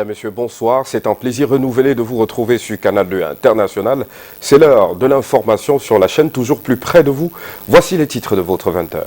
Mesdames, Messieurs, bonsoir. C'est un plaisir renouvelé de vous retrouver sur Canal 2 International. C'est l'heure de l'information sur la chaîne toujours plus près de vous. Voici les titres de votre 20h.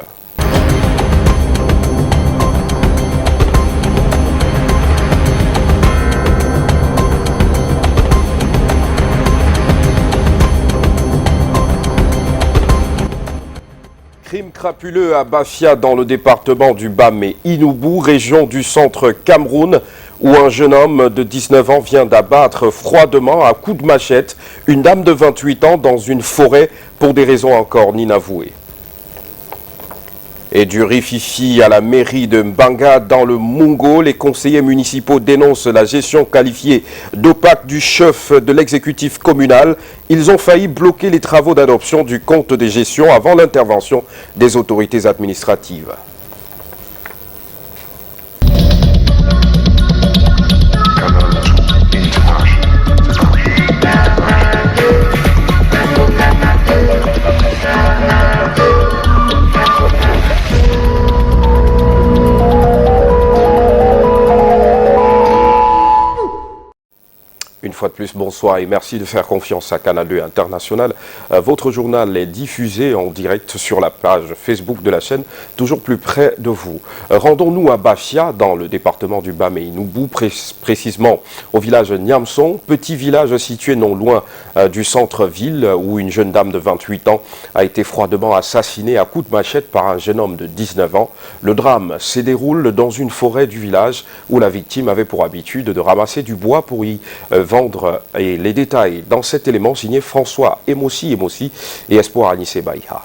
Crime crapuleux à Bafia dans le département du Bamé-Inoubou, région du centre Cameroun, où un jeune homme de 19 ans vient d'abattre froidement à coups de machette une dame de 28 ans dans une forêt pour des raisons encore inavouées. Et du rififi à la mairie de Mbanga dans le Mungo, les conseillers municipaux dénoncent la gestion qualifiée d'opaque du chef de l'exécutif communal. Ils ont failli bloquer les travaux d'adoption du compte des gestions avant l'intervention des autorités administratives. Une fois de plus, bonsoir et merci de faire confiance à Canal 2 International. Votre journal est diffusé en direct sur la page Facebook de la chaîne, toujours plus près de vous. Rendons-nous à Bafia, dans le département du Bamé-Inoubou, précisément au village Niamson, petit village situé non loin du centre-ville, où une jeune dame de 28 ans a été froidement assassinée à coups de machette par un jeune homme de 19 ans. Le drame se déroule dans une forêt du village, où la victime avait pour habitude de ramasser du bois pour y vendre, et les détails dans cet élément signé François Emossi et Espoir Anissé Baïha.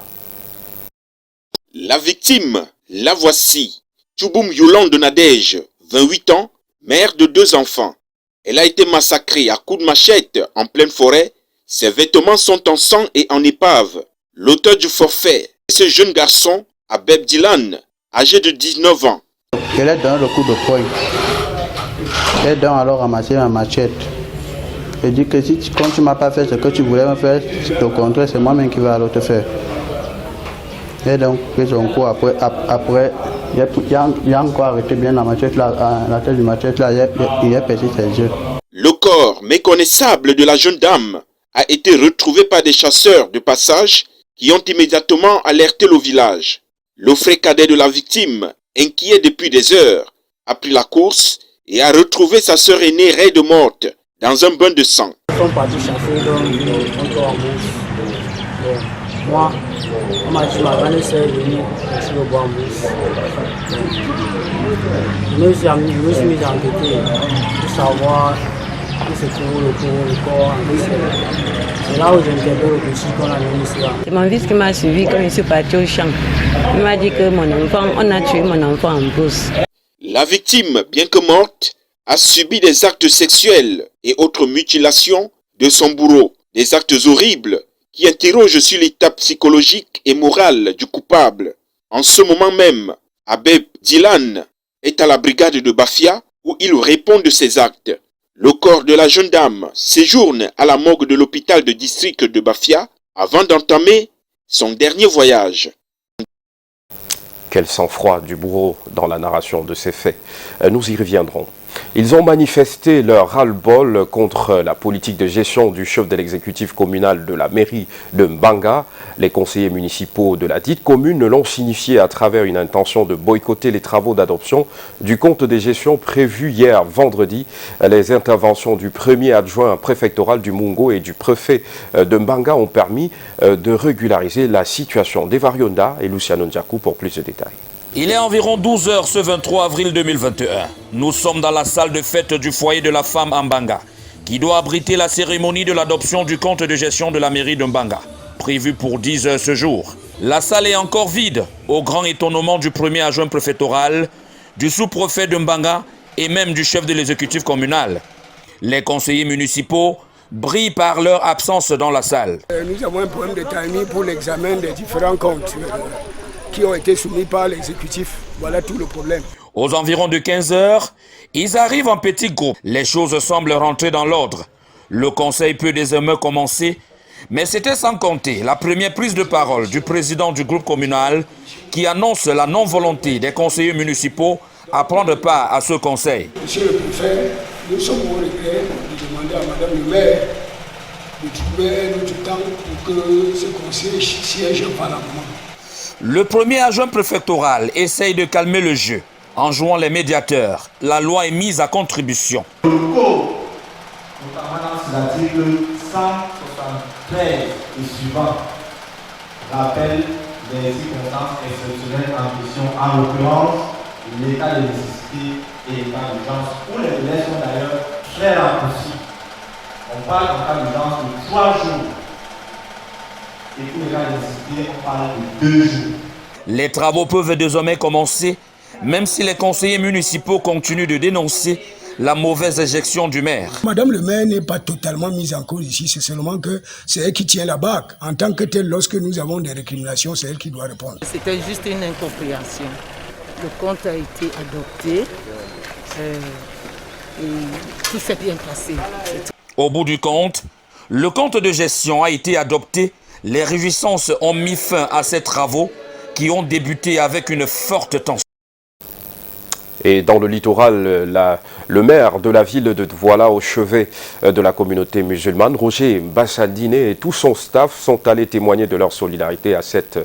La victime, la voici. Tchouboum Yolande Nadège, 28 ans, mère de 2 enfants. Elle a été massacrée à coups de machette en pleine forêt. Ses vêtements sont en sang et en épave. L'auteur du forfait, ce jeune garçon, Abeb Dylan, âgé de 19 ans. Elle est dans le coup de poing. Elle a alors ramassé ma machette. Elle dit que si comme tu ne m'as pas fait ce que tu voulais me faire, au contraire, c'est moi-même qui vais alors te faire. Et donc, pris son coup après, il a encore arrêté bien la machette là, la tête du machette là, il a percé ses yeux. Le corps méconnaissable de la jeune dame a été retrouvé par des chasseurs de passage qui ont immédiatement alerté le village. Le frère cadet de la victime, inquiet depuis des heures, a pris la course et a retrouvé sa sœur aînée raide morte dans un bain de sang. Ils sont partis chasser donc en bourse. Moi, on m'a dit ma grande sœur est venue chercher le bois en bourse. Je me suis mis à enquêter pour savoir où se trouve le corps. C'est là où j'interpelle le petit qu'on a mis ici. C'est mon fils qui m'a suivi quand je suis parti au champ. Il m'a dit que on a tué mon enfant en bourse. La victime, bien que morte, a subi des actes sexuels et autres mutilations de son bourreau. Des actes horribles qui interrogent sur l'état psychologique et moral du coupable. En ce moment même, Abeb Dylan est à la brigade de Bafia où il répond de ses actes. Le corps de la jeune dame séjourne à la morgue de l'hôpital de district de Bafia avant d'entamer son dernier voyage. Quel sang-froid du bourreau dans la narration de ces faits. Nous y reviendrons. Ils ont manifesté leur ras-le-bol contre la politique de gestion du chef de l'exécutif communal de la mairie de Mbanga. Les conseillers municipaux de la dite commune l'ont signifié à travers une intention de boycotter les travaux d'adoption du compte des gestions prévus hier vendredi. Les interventions du premier adjoint préfectoral du Mungo et du préfet de Mbanga ont permis de régulariser la situation. Devarionda et Luciano Ndiakou pour plus de détails. Il est environ 12 h ce 23 avril 2021. Nous sommes dans la salle de fête du foyer de la femme à Mbanga, qui doit abriter la cérémonie de l'adoption du compte de gestion de la mairie de Mbanga, prévue pour 10 h ce jour. La salle est encore vide, au grand étonnement du premier adjoint préfectoral, du sous-préfet de Mbanga et même du chef de l'exécutif communal. Les conseillers municipaux brillent par leur absence dans la salle. Nous avons un problème de timing pour l'examen des différents comptes qui ont été soumis par l'exécutif. Voilà tout le problème. Aux environs de 15 h, ils arrivent en petit groupe. Les choses semblent rentrer dans l'ordre. Le conseil peut désormais commencer, mais c'était sans compter la première prise de parole du président du groupe communal qui annonce la non-volonté des conseillers municipaux à prendre part à ce conseil. Monsieur le préfet, Nous sommes au regret de demander à Madame le maire de trouver un autre temps pour que ce conseil siège au Parlement. Le premier adjoint préfectoral essaye de calmer le jeu en jouant les médiateurs. La loi est mise à contribution. Le code, notamment dans l'article 173 et suivant, rappelle les circonstances exceptionnelles en question, en l'occurrence l'état de nécessité et l'état d'urgence, où les délais sont d'ailleurs très raccourcis. On parle en cas d'urgence de 3 jours. Et pour les cas de nécessité, on parle de 2 jours. Les travaux peuvent désormais commencer, même si les conseillers municipaux continuent de dénoncer la mauvaise éjection du maire. Madame le maire n'est pas totalement mise en cause ici, c'est seulement que c'est elle qui tient la bague. En tant que telle, lorsque nous avons des récriminations, c'est elle qui doit répondre. C'était juste une incompréhension. Le compte a été adopté et tout s'est bien passé. Au bout du compte, le compte de gestion a été adopté. Les réjouissances ont mis fin à ces travaux qui ont débuté avec une forte tension. Et dans le littoral, le maire de la ville de Douala, au chevet de la communauté musulmane, Roger Bassadiné et tout son staff sont allés témoigner de leur solidarité à cette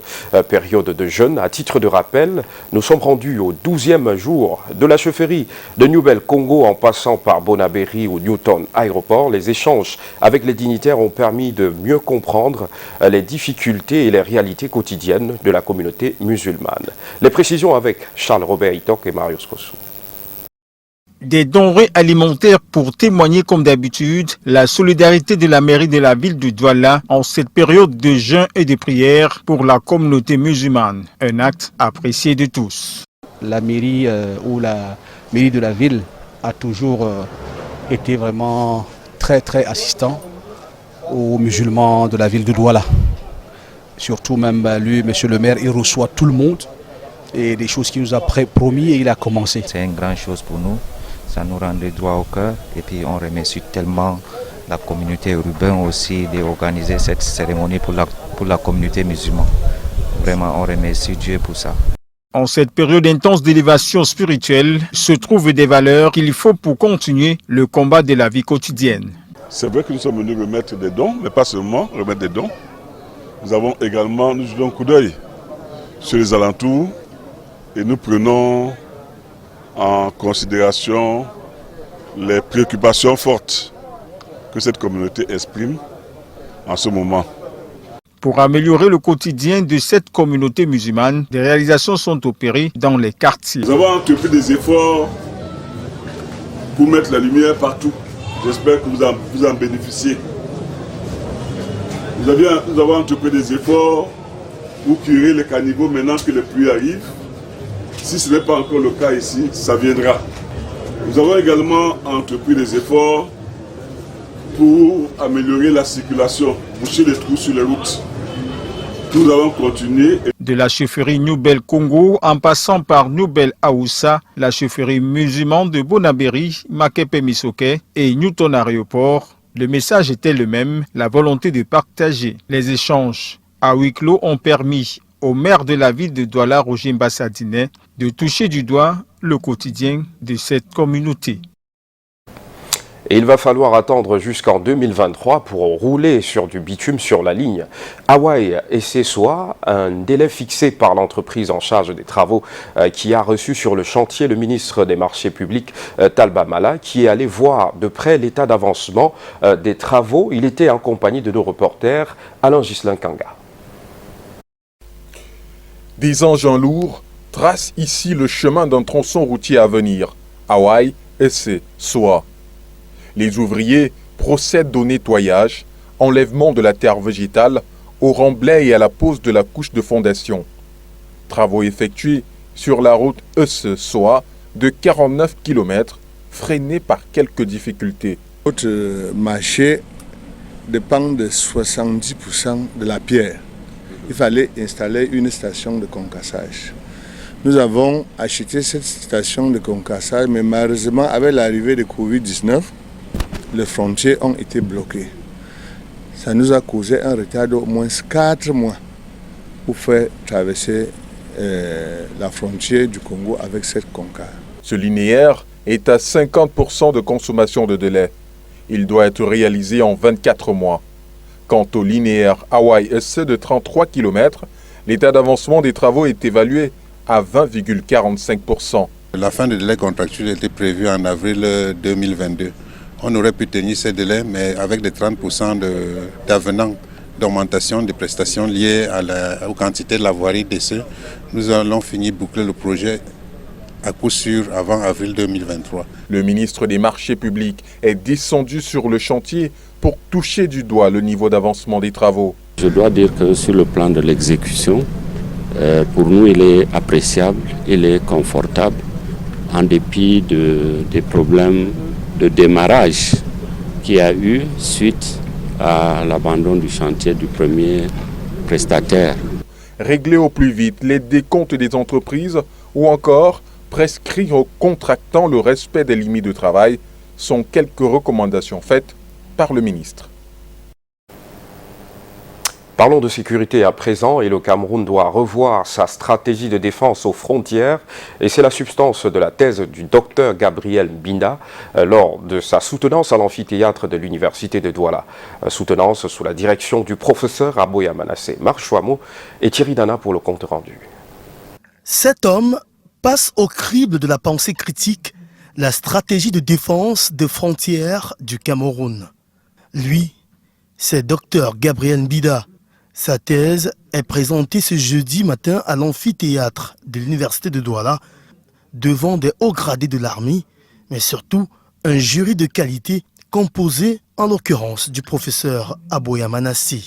période de jeûne. À titre de rappel, nous sommes rendus au 12e jour de la chefferie de New Congo en passant par Bonabéry ou Newton Aéroport. Les échanges avec les dignitaires ont permis de mieux comprendre les difficultés et les réalités quotidiennes de la communauté musulmane. Les précisions avec Charles-Robert Itok et Marius Kossou. Des denrées alimentaires pour témoigner comme d'habitude la solidarité de la mairie de la ville de Douala en cette période de jeûne et de prière pour la communauté musulmane. Un acte apprécié de tous. La mairie ou la mairie de la ville a toujours été vraiment très assistant aux musulmans de la ville de Douala. Surtout même lui, monsieur le maire, il reçoit tout le monde et des choses qu'il nous a promis et il a commencé. C'est une grande chose pour nous. Ça nous rendait droit au cœur et puis on remercie tellement la communauté urbaine aussi d'organiser cette cérémonie pour la communauté musulmane. Vraiment, on remercie Dieu pour ça. En cette période intense d'élévation spirituelle se trouvent des valeurs qu'il faut pour continuer le combat de la vie quotidienne. C'est vrai que nous sommes venus remettre des dons, mais pas seulement remettre des dons. Nous avons également, nous jetons un coup d'œil sur les alentours et nous prenons en considération les préoccupations fortes que cette communauté exprime en ce moment. Pour améliorer le quotidien de cette communauté musulmane, des réalisations sont opérées dans les quartiers. Nous avons entrepris des efforts pour mettre la lumière partout. J'espère que vous en bénéficiez. Nous avons entrepris des efforts pour curer les caniveaux maintenant que les pluies arrivent. Si ce n'est pas encore le cas ici, ça viendra. Nous avons également entrepris des efforts pour améliorer la circulation, boucher les trous sur les routes. Nous allons continuer. De la chefferie Nouvelle Congo en passant par Nouvelle Aoussa, la chefferie musulmane de Bonabéry, Makepe Misoke et Newton Aéroport, le message était le même, la volonté de partager. Les échanges à huis clos ont permis au maire de la ville de Douala, Roger Bassadiné, de toucher du doigt le quotidien de cette communauté. Et il va falloir attendre jusqu'en 2023 pour rouler sur du bitume sur la ligne Hawaï et Sessoa, un délai fixé par l'entreprise en charge des travaux qui a reçu sur le chantier le ministre des Marchés publics Talba Mala, qui est allé voir de près l'état d'avancement des travaux. Il était en compagnie de nos reporters Alain Ghislain Kanga. Des engins lourds tracent ici le chemin d'un tronçon routier à venir, Hawaï et Sessoa. Les ouvriers procèdent au nettoyage, enlèvement de la terre végétale, au remblai et à la pose de la couche de fondation. Travaux effectués sur la route Sessoa de 49 km, freinés par quelques difficultés. Notre marché dépend de 70% de la pierre. Il fallait installer une station de concassage. Nous avons acheté cette station de concassage, mais malheureusement, avec l'arrivée de Covid-19, les frontières ont été bloquées. Ça nous a causé un retard d'au moins 4 mois pour faire traverser la frontière du Congo avec cette conca. Ce linéaire est à 50% de consommation de délai. Il doit être réalisé en 24 mois. Quant au linéaire Hawaï-SC de 33 km, l'état d'avancement des travaux est évalué à 20,45%. La fin du délai contractuel était prévue en avril 2022. On aurait pu tenir ces délais, mais avec des 30% d'avenants d'augmentation des prestations liées aux quantités de la voirie d'essai, nous allons finir boucler le projet à coup sûr avant avril 2023. Le ministre des Marchés publics est descendu sur le chantier pour toucher du doigt le niveau d'avancement des travaux. Je dois dire que sur le plan de l'exécution, pour nous il est appréciable, il est confortable, en dépit des problèmes de démarrage qu'il y a eu suite à l'abandon du chantier du premier prestataire. Régler au plus vite les décomptes des entreprises ou encore prescrire aux contractants le respect des limites de travail sont quelques recommandations faites par le ministre. Parlons de sécurité à présent et le Cameroun doit revoir sa stratégie de défense aux frontières et c'est la substance de la thèse du docteur Gabriel Mbinda lors de sa soutenance à l'amphithéâtre de l'université de Douala. Soutenance sous la direction du professeur Aboya Manassé. Marc Chouamou et Thierry Dana pour le compte rendu. Cet homme passe au crible de la pensée critique la stratégie de défense des frontières du Cameroun. Lui, c'est docteur Gabriel Mbinda. Sa thèse est présentée ce jeudi matin à l'amphithéâtre de l'université de Douala devant des hauts gradés de l'armée, mais surtout un jury de qualité composé en l'occurrence du professeur Aboya Manassé.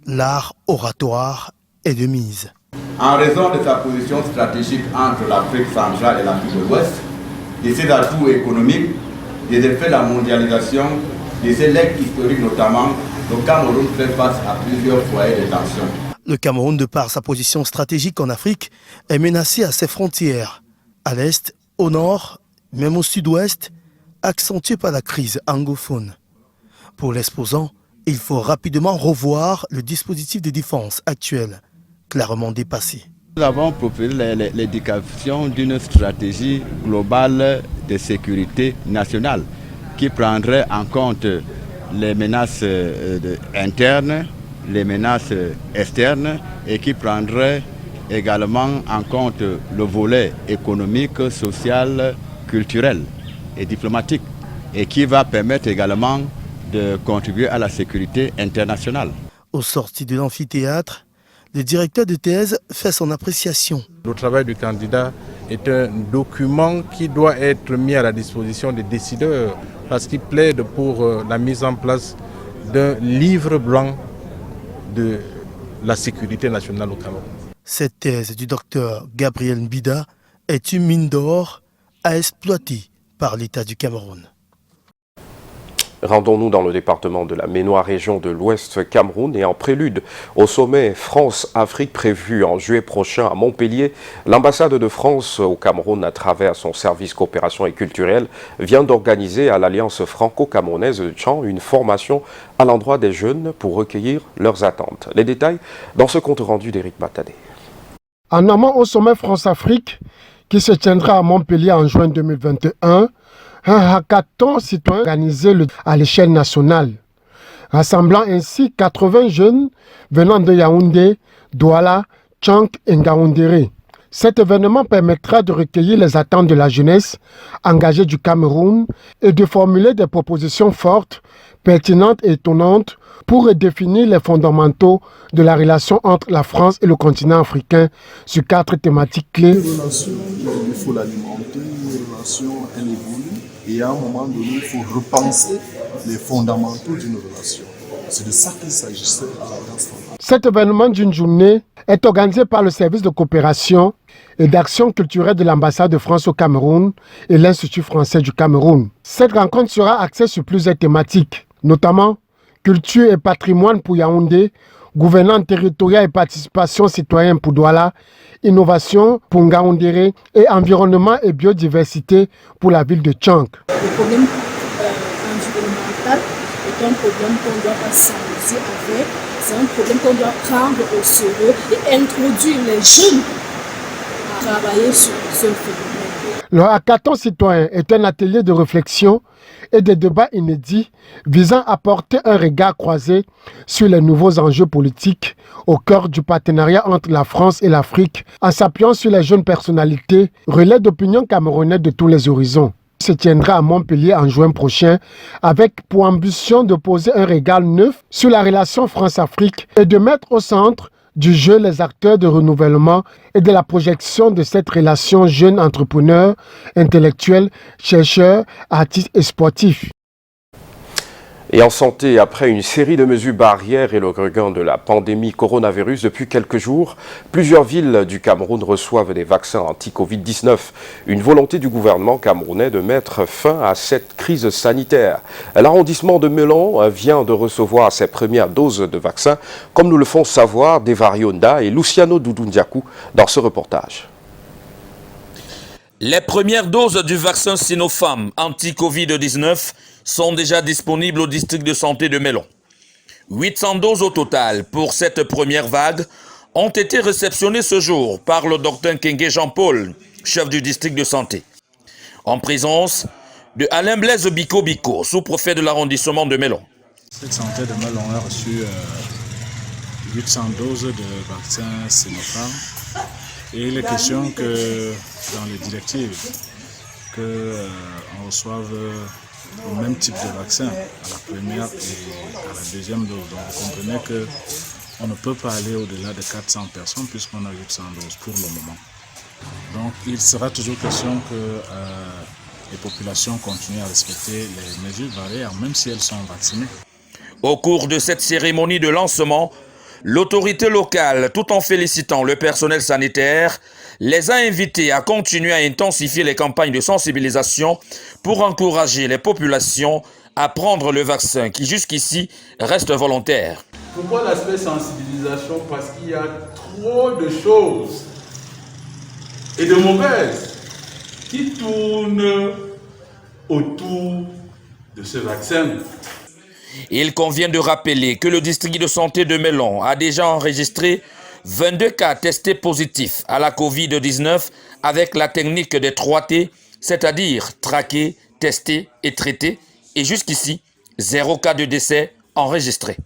L'art oratoire est de mise. En raison de sa position stratégique entre l'Afrique centrale et l'Afrique de l'Ouest, de ses atouts économiques, des effets de la mondialisation, des legs historiques notamment, le Cameroun fait face à plusieurs foyers de tension. Le Cameroun, de par sa position stratégique en Afrique, est menacé à ses frontières, à l'est, au nord, même au sud-ouest, accentué par la crise anglophone. Pour l'exposant, il faut rapidement revoir le dispositif de défense actuel, clairement dépassé. Nous avons proposé l'édification d'une stratégie globale de sécurité nationale qui prendrait en compte les menaces internes, les menaces externes et qui prendrait également en compte le volet économique, social, culturel et diplomatique et qui va permettre également de contribuer à la sécurité internationale. Au sorti de l'amphithéâtre, le directeur de thèse fait son appréciation. Le travail du candidat est un document qui doit être mis à la disposition des décideurs parce qu'il plaide pour la mise en place d'un livre blanc de la sécurité nationale au Cameroun. Cette thèse du docteur Gabriel Mbinda est une mine d'or à exploiter par l'État du Cameroun. Rendons-nous dans le département de la Ménois, région de l'Ouest Cameroun et en prélude au sommet France-Afrique prévu en juillet prochain à Montpellier, l'ambassade de France au Cameroun à travers son service coopération et culturelle vient d'organiser à l'Alliance franco-camerounaise de Tchang une formation à l'endroit des jeunes pour recueillir leurs attentes. Les détails dans ce compte rendu d'Éric Batadé. En amont au sommet France-Afrique qui se tiendra à Montpellier en juin 2021, un hackathon citoyen organisé à l'échelle nationale, rassemblant ainsi 80 jeunes venant de Yaoundé, Douala, Tchang et Ngaoundéré. Cet événement permettra de recueillir les attentes de la jeunesse engagée du Cameroun et de formuler des propositions fortes, pertinentes et étonnantes pour redéfinir les fondamentaux de la relation entre la France et le continent africain sur 4 thématiques clés. Une relation, il faut l'alimenter, une relation, elle évolue. Et à un moment donné, il faut repenser les fondamentaux d'une relation. C'est de ça qu'il s'agissait à l'Alliance francophone. Cet événement d'une journée est organisé par le service de coopération et d'action culturelle de l'ambassade de France au Cameroun et l'Institut français du Cameroun. Cette rencontre sera axée sur plusieurs thématiques, notamment culture et patrimoine pour Yaoundé, gouvernance territoriale et participation citoyenne pour Douala, innovation pour Ngaoundéré et environnement et biodiversité pour la ville de Tchang. Le problème environnemental est un problème qu'on ne doit pas s'amuser avec, c'est un problème qu'on doit prendre au sérieux et introduire les jeunes à travailler sur ce phénomène. Le hackathon citoyen est un atelier de réflexion et de débats inédits visant à porter un regard croisé sur les nouveaux enjeux politiques au cœur du partenariat entre la France et l'Afrique en s'appuyant sur les jeunes personnalités, relais d'opinion camerounais de tous les horizons. Il se tiendra à Montpellier en juin prochain avec pour ambition de poser un regard neuf sur la relation France-Afrique et de mettre au centre du jeu les acteurs de renouvellement et de la projection de cette relation jeunes entrepreneurs, intellectuels, chercheurs, artistes et sportifs. Et en santé, après une série de mesures barrières et le regain de la pandémie coronavirus depuis quelques jours, plusieurs villes du Cameroun reçoivent des vaccins anti-Covid-19. Une volonté du gouvernement camerounais de mettre fin à cette crise sanitaire. L'arrondissement de Melon vient de recevoir ses premières doses de vaccins, comme nous le font savoir Devari Onda et Luciano Doudou-Ndiakou dans ce reportage. Les premières doses du vaccin Sinopharm anti-Covid-19 sont déjà disponibles au district de santé de Melon. 800 doses au total pour cette première vague ont été réceptionnées ce jour par le docteur Kenge Jean-Paul, chef du district de santé, en présence de Alain Blaise Biko, sous-préfet de l'arrondissement de Melon. Le district de santé de Melon a reçu 800 doses de vaccin Sinopharm et il est question que dans les directives qu'on reçoive le même type de vaccin à la première et à la deuxième dose. Donc vous comprenez qu'on ne peut pas aller au-delà de 400 personnes puisqu'on a 800 doses pour le moment. Donc il sera toujours question que les populations continuent à respecter les mesures barrières même si elles sont vaccinées. Au cours de cette cérémonie de lancement, l'autorité locale, tout en félicitant le personnel sanitaire, les a invités à continuer à intensifier les campagnes de sensibilisation pour encourager les populations à prendre le vaccin qui jusqu'ici reste volontaire. Pourquoi l'aspect sensibilisation? Parce qu'il y a trop de choses et de mauvaises qui tournent autour de ce vaccin. Il convient de rappeler que le district de santé de Melon a déjà enregistré 22 cas testés positifs à la Covid-19 avec la technique des 3T, c'est-à-dire traquer, tester et traiter, et jusqu'ici, 0 cas de décès enregistrés.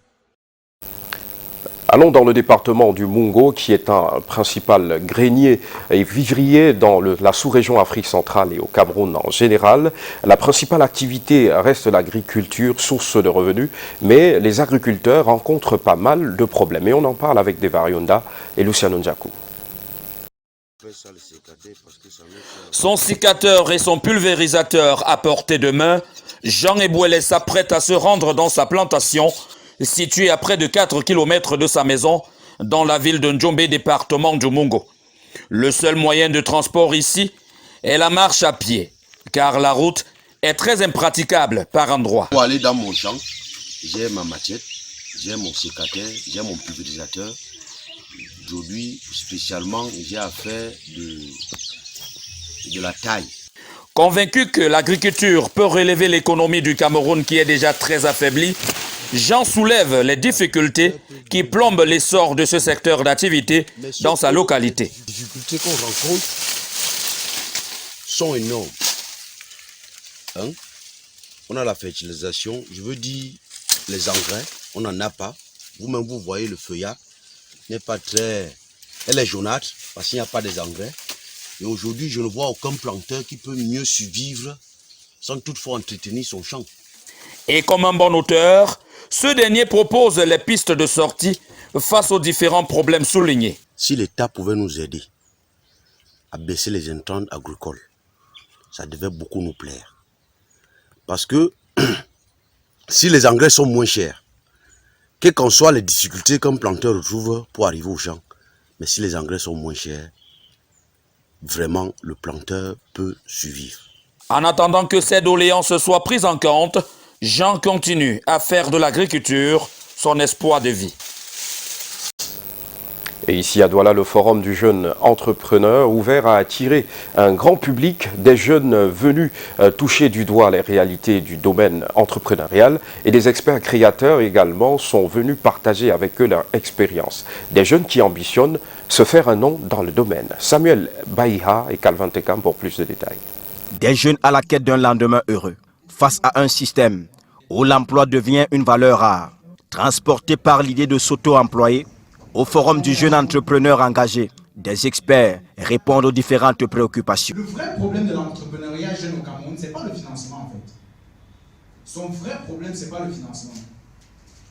Allons dans le département du Mungo, qui est un principal grenier et vivrier dans la sous-région Afrique centrale et au Cameroun en général. La principale activité reste l'agriculture, source de revenus, mais les agriculteurs rencontrent pas mal de problèmes. Et on en parle avec Devari Onda et Luciano Ndiakou. Son sécateur et son pulvérisateur à portée de main, Jean Ebouele s'apprête à se rendre dans sa plantation, située à près de 4 km de sa maison, dans la ville de Ndjombe, département du Mungo. Le seul moyen de transport ici est la marche à pied, car la route est très impraticable par endroits. Pour aller dans mon champ, j'ai ma machette, j'ai mon sécateur, j'ai mon pulvérisateur. Aujourd'hui, spécialement, j'ai affaire de la taille. Convaincu que l'agriculture peut relever l'économie du Cameroun qui est déjà très affaiblie, Jean soulève les difficultés qui plombent l'essor de ce secteur d'activité dans sa localité. Les difficultés qu'on rencontre sont énormes. On a la fertilisation, je veux dire les engrais, on n'en a pas. Vous-même, vous voyez le feuillard n'est pas très... Elle est jaunâtre parce qu'il n'y a pas des engrais. Et aujourd'hui, je ne vois aucun planteur qui peut mieux survivre sans toutefois entretenir son champ. Et comme un bon auteur, ce dernier propose les pistes de sortie face aux différents problèmes soulignés. Si l'État pouvait nous aider à baisser les intrants agricoles, ça devait beaucoup nous plaire. Parce que si les engrais sont moins chers, quelles qu'en soient les difficultés qu'un planteur retrouve pour arriver au champ, mais si les engrais sont moins chers, vraiment le planteur peut survivre. En attendant que ces doléances soient prises en compte, Jean continue à faire de l'agriculture son espoir de vie. Et ici à Douala, le forum du jeune entrepreneur ouvert à attirer un grand public, des jeunes venus toucher du doigt les réalités du domaine entrepreneurial et des experts créateurs également sont venus partager avec eux leur expérience. Des jeunes qui ambitionnent se faire un nom dans le domaine. Samuel Baïha et Calvin Tekam pour plus de détails. Des jeunes à la quête d'un lendemain heureux, face à un système où l'emploi devient une valeur rare. Transporté par l'idée de s'auto-employer, au forum du jeune entrepreneur engagé, des experts répondent aux différentes préoccupations. Le vrai problème de l'entrepreneuriat jeune au Cameroun, ce n'est pas le financement en fait. Son vrai problème, ce n'est pas le financement.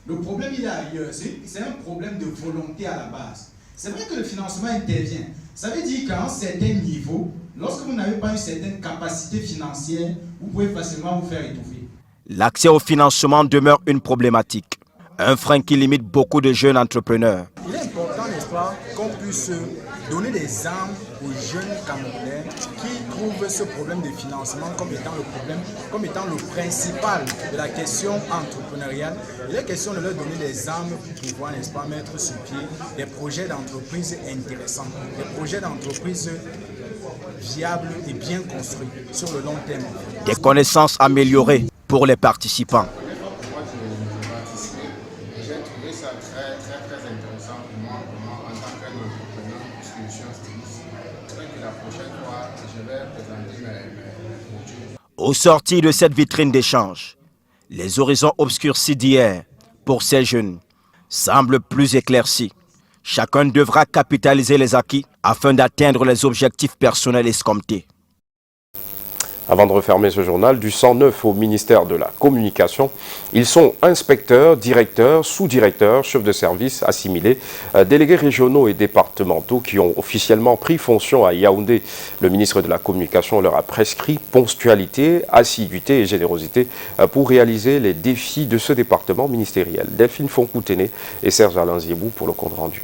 Le problème, il est ailleurs. C'est un problème de volonté à la base. C'est vrai que le financement intervient. Ça veut dire qu'à un certain niveau, lorsque vous n'avez pas une certaine capacité financière, vous pouvez facilement vous faire étouffer. L'accès au financement demeure une problématique, un frein qui limite beaucoup de jeunes entrepreneurs. Il est important, n'est-ce pas, qu'on puisse donner des armes aux jeunes Camerounais qui trouvent ce problème de financement comme étant le problème, comme étant le principal de la question entrepreneuriale. Il est question de leur donner des armes pour pouvoir, n'est-ce pas, mettre sur pied des projets d'entreprise intéressants, des projets d'entreprise viables et bien construits sur le long terme. Des connaissances améliorées pour les participants. Au sortir de cette vitrine d'échange, les horizons obscurcis d'hier, pour ces jeunes, semblent plus éclaircis. Chacun devra capitaliser les acquis afin d'atteindre les objectifs personnels escomptés. Avant de refermer ce journal, du 109 au ministère de la Communication, ils sont inspecteurs, directeurs, sous-directeurs, chefs de service assimilés, délégués régionaux et départementaux qui ont officiellement pris fonction à Yaoundé. Le ministre de la Communication leur a prescrit ponctualité, assiduité et générosité pour réaliser les défis de ce département ministériel. Delphine Foncoutene et Serge Alain Ziebou pour le compte rendu.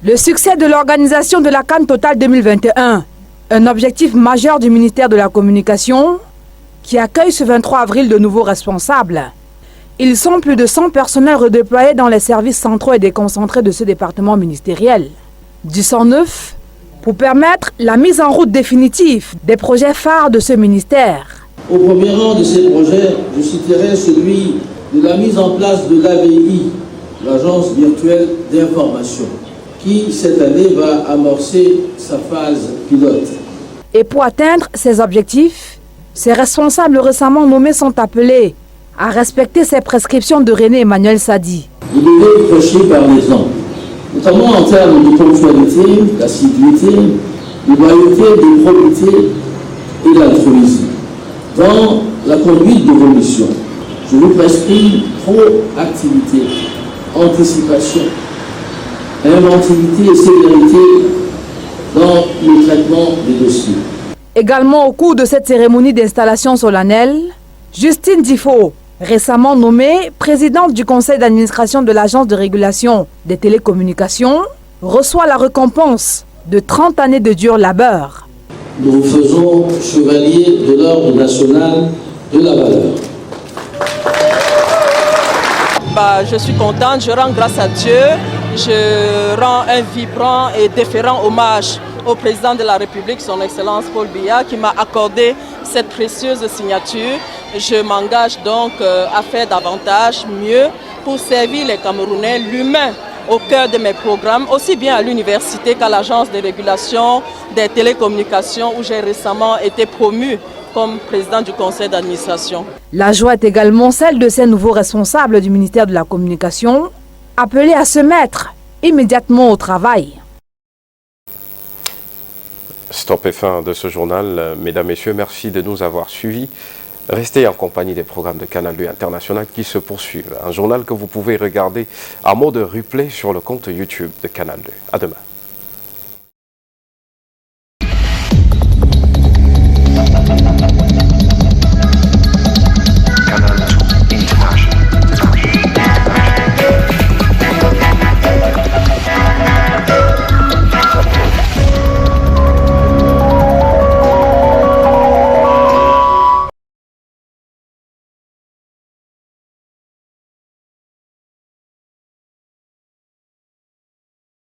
Le succès de l'organisation de la CAN Total 2021. Un objectif majeur du ministère de la Communication qui accueille ce 23 avril de nouveaux responsables. Ils sont plus de 100 personnels redéployés dans les services centraux et déconcentrés de ce département ministériel. Du 109 pour permettre la mise en route définitive des projets phares de ce ministère. Au premier rang de ces projets, je citerai celui de la mise en place de l'AVI, l'Agence virtuelle d'information, qui cette année va amorcer sa phase pilote. Et pour atteindre ces objectifs, ces responsables récemment nommés sont appelés à respecter ces prescriptions de René Emmanuel Sadi. Il devait prêcher par l'exemple, notamment en termes de ponctualité, d'assiduité, de loyauté, de probité et d'altruisme. Dans la conduite de vos missions, je vous prescris proactivité, anticipation, inventivité et célérité dans le traitement des dossiers. Également au cours de cette cérémonie d'installation solennelle, Justine Difo, récemment nommée présidente du conseil d'administration de l'Agence de régulation des télécommunications, reçoit la récompense de 30 années de dur labeur. Nous vous faisons chevalier de l'ordre national de la valeur. Je suis contente, je rends grâce à Dieu, je rends un vibrant et déférent hommage au président de la République, son Excellence Paul Biya, qui m'a accordé cette précieuse signature. Je m'engage donc à faire davantage, mieux, pour servir les Camerounais, l'humain au cœur de mes programmes, aussi bien à l'université qu'à l'Agence de régulation des télécommunications, où j'ai récemment été promue comme président du conseil d'administration. La joie est également celle de ces nouveaux responsables du ministère de la Communication, appelés à se mettre immédiatement au travail. Stop et fin de ce journal. Mesdames, Messieurs, merci de nous avoir suivis. Restez en compagnie des programmes de Canal 2 International qui se poursuivent. Un journal que vous pouvez regarder en mode replay sur le compte YouTube de Canal 2. À demain.